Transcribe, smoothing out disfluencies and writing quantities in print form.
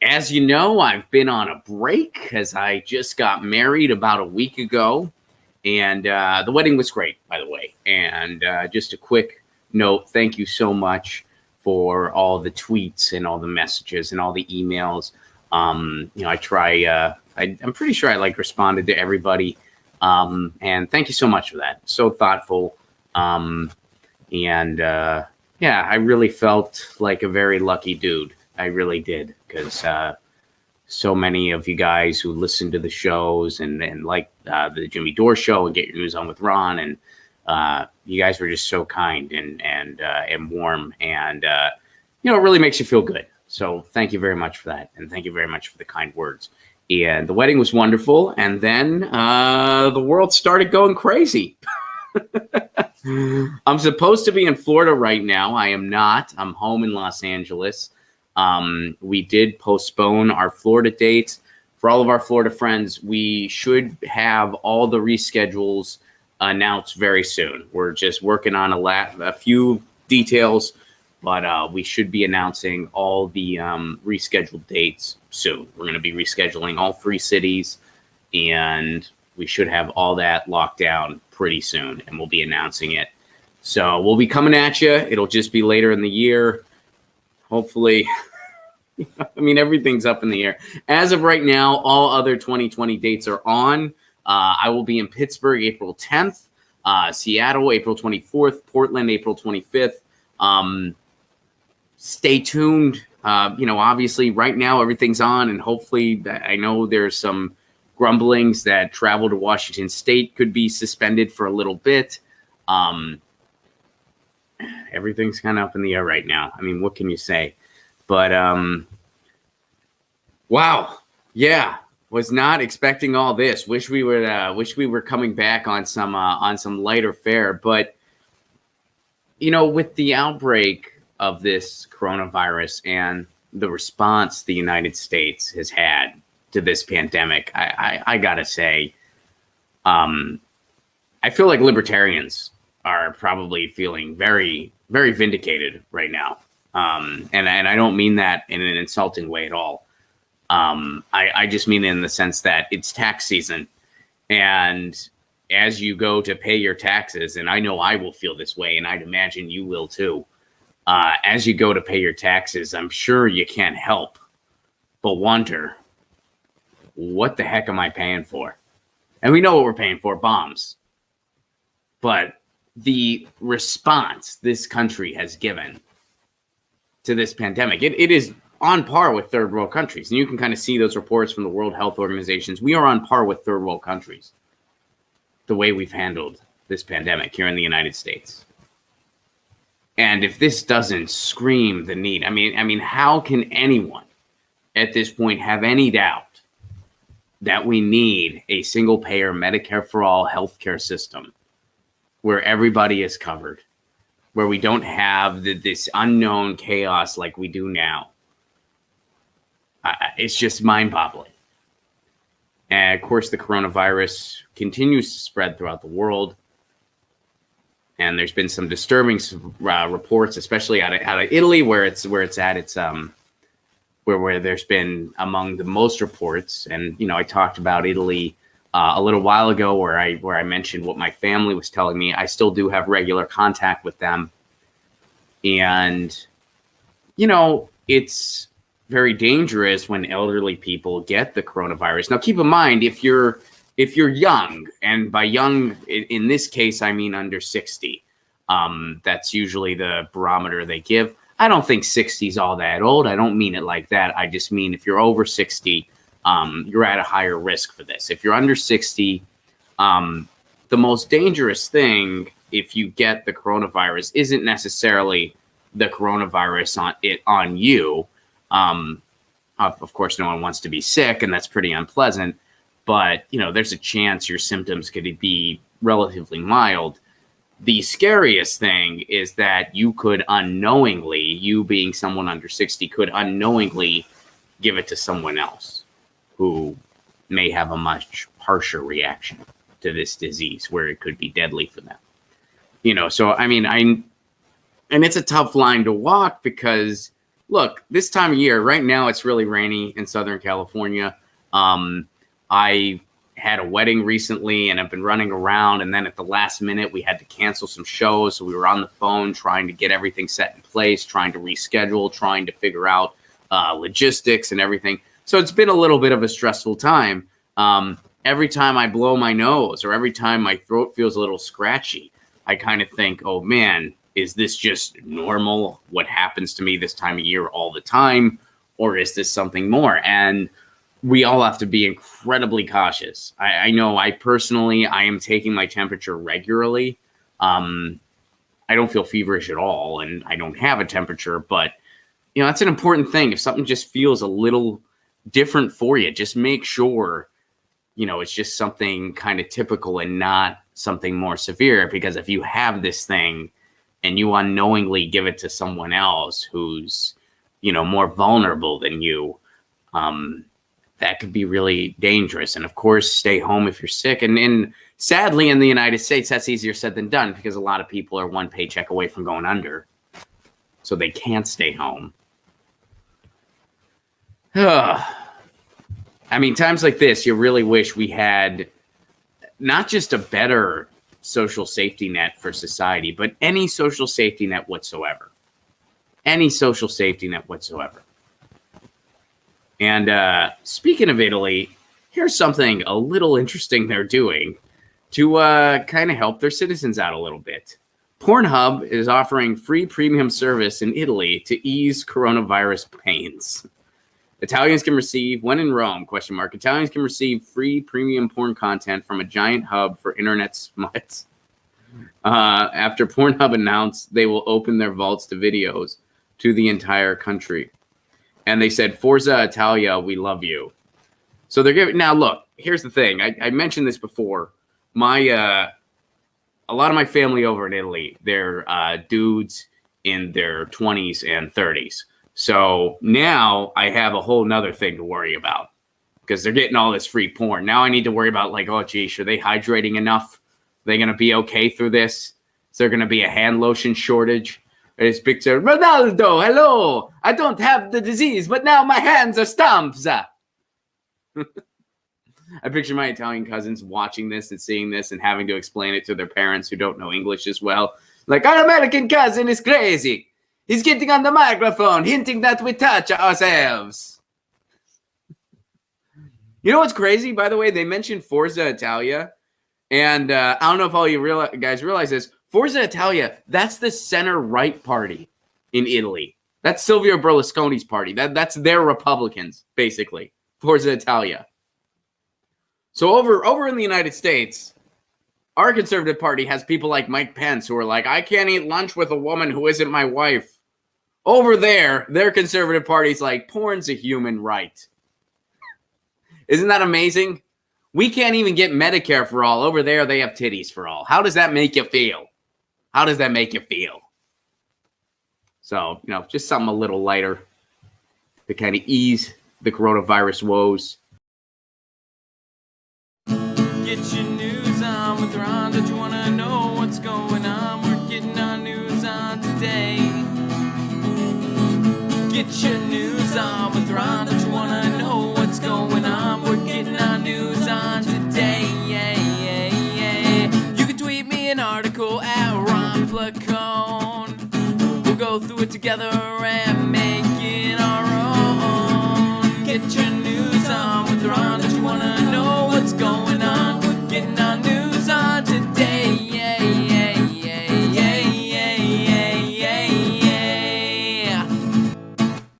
as you know, I've been on a break because I just got married about a week ago. And the wedding was great, by the way. And just a quick note, thank you so much for all the tweets and all the messages and all the emails. I try, I'm pretty sure I responded to everybody. And thank you so much for that. So thoughtful. I really felt like a very lucky dude. I really did, because so many of you guys who listen to the shows and like the Jimmy Dore show and Get Your News On with Ron, and you guys were just so kind and warm, and it really makes you feel good. So thank you very much for that, and thank you very much for the kind words. And the wedding was wonderful, and then the world started going crazy. I'm supposed to be in Florida right now. I am not. I'm home in Los Angeles. We did postpone our Florida dates. For all of our Florida friends, we should have all the reschedules announced very soon. We're just working on a few details, but we should be announcing all the rescheduled dates soon. We're going to be rescheduling all 3 cities, and we should have all that locked down pretty soon, and we'll be announcing it. So we'll be coming at you. It'll just be later in the year, hopefully. I mean, everything's up in the air. As of right now, all other 2020 dates are on. I will be in Pittsburgh April 10th, Seattle April 24th, Portland April 25th. Stay tuned. Obviously right now everything's on, and hopefully, I know there's some grumblings that travel to Washington State could be suspended for a little bit. Everything's kind of up in the air right now. I mean, what can you say? But wow, yeah, was not expecting all this. Wish we were coming back on some lighter fare. But with the outbreak of this coronavirus and the response the United States has had to this pandemic, I gotta say, I feel like libertarians are probably feeling very, very vindicated right now. And I don't mean that in an insulting way at all. I just mean in the sense that it's tax season, and as you go to pay your taxes, and I know I will feel this way, and I'd imagine you will too. As you go to pay your taxes, I'm sure you can't help but wonder, what the heck am I paying for? And we know what we're paying for, bombs. But the response this country has given to this pandemic, it is on par with third world countries. And you can kind of see those reports from the World Health Organizations. We are on par with third world countries, the way we've handled this pandemic here in the United States. And if this doesn't scream the need, I mean, how can anyone at this point have any doubt that we need a single payer Medicare for all healthcare system where everybody is covered, where we don't have this unknown chaos like we do now? It's just mind-boggling. And of course, the coronavirus continues to spread throughout the world. And there's been some disturbing reports, especially out of Italy, where it's at its where there's been among the most reports. And I talked about Italy a little while ago, where I mentioned what my family was telling me. I still do have regular contact with them, and it's very dangerous when elderly people get the coronavirus. Now, keep in mind, if you're young, and by young in this case I mean under 60, that's usually the barometer they give. I don't think 60 is all that old. I don't mean it like that. I just mean if you're over 60, you're at a higher risk for this. If you're under 60, the most dangerous thing if you get the coronavirus isn't necessarily the coronavirus on you. Of course, no one wants to be sick, and that's pretty unpleasant. But, there's a chance your symptoms could be relatively mild. The scariest thing is that you could unknowingly, you being someone under 60, could unknowingly give it to someone else who may have a much harsher reaction to this disease, where it could be deadly for them. So, and it's a tough line to walk, because look, this time of year, right now, it's really rainy in Southern California. I had a wedding recently and I've been running around, and then at the last minute we had to cancel some shows, so we were on the phone trying to get everything set in place, trying to reschedule, trying to figure out logistics and everything. So it's been a little bit of a stressful time. Every time I blow my nose or every time my throat feels a little scratchy, I kind of think, oh man, is this just normal? What happens to me this time of year all the time? Or is this something more? And we all have to be incredibly cautious. I know I am taking my temperature regularly. I don't feel feverish at all, and I don't have a temperature, but that's an important thing. If something just feels a little different for you, just make sure, it's just something kind of typical and not something more severe. Because if you have this thing and you unknowingly give it to someone else who's, more vulnerable than you, that could be really dangerous. And of course, stay home if you're sick. And sadly, in the United States, that's easier said than done because a lot of people are one paycheck away from going under. So they can't stay home. I mean, times like this, you really wish we had not just a better social safety net for society, but any social safety net whatsoever. Any social safety net whatsoever. And speaking of Italy, here's something a little interesting they're doing to kind of help their citizens out a little bit. Pornhub is offering free premium service in Italy to ease coronavirus pains. Italians can receive, when in Rome, Italians can receive free premium porn content from a giant hub for internet smuts. After Pornhub announced they will open their vaults to videos to the entire country. And they said, Forza Italia, we love you. So they're giving. Now, look, here's the thing. I mentioned this before. A lot of my family over in Italy, they're dudes in their 20s and 30s. So now I have a whole nother thing to worry about because they're getting all this free porn. Now I need to worry about, like, oh, geez, are they hydrating enough? Are they going to be okay through this? Is there going to be a hand lotion shortage? This picture, Ronaldo, hello. I don't have the disease, but now my hands are stumps. I picture my Italian cousins watching this and seeing this and having to explain it to their parents who don't know English as well. Like, our American cousin is crazy. He's getting on the microphone, hinting that we touch ourselves. You know what's crazy, by the way? They mentioned Forza Italia. And I don't know if all you guys realize this. Forza Italia, that's the center-right party in Italy. That's Silvio Berlusconi's party. That's their Republicans, basically. Forza Italia. So over in the United States, our conservative party has people like Mike Pence who are like, I can't eat lunch with a woman who isn't my wife. Over there, their conservative party's like, porn's a human right. Isn't that amazing? We can't even get Medicare for all. Over there, they have titties for all. How does that make you feel? How does that make you feel? So, just something a little lighter to kind of ease the coronavirus woes. Get your news on with Ron. Don't you want to know what's going on? We're getting our news on today. Get your news on with Ron. Don't you want to know what's going on? We're getting our news on today. You can tweet me an article at Ron Placone. We'll go through it together and make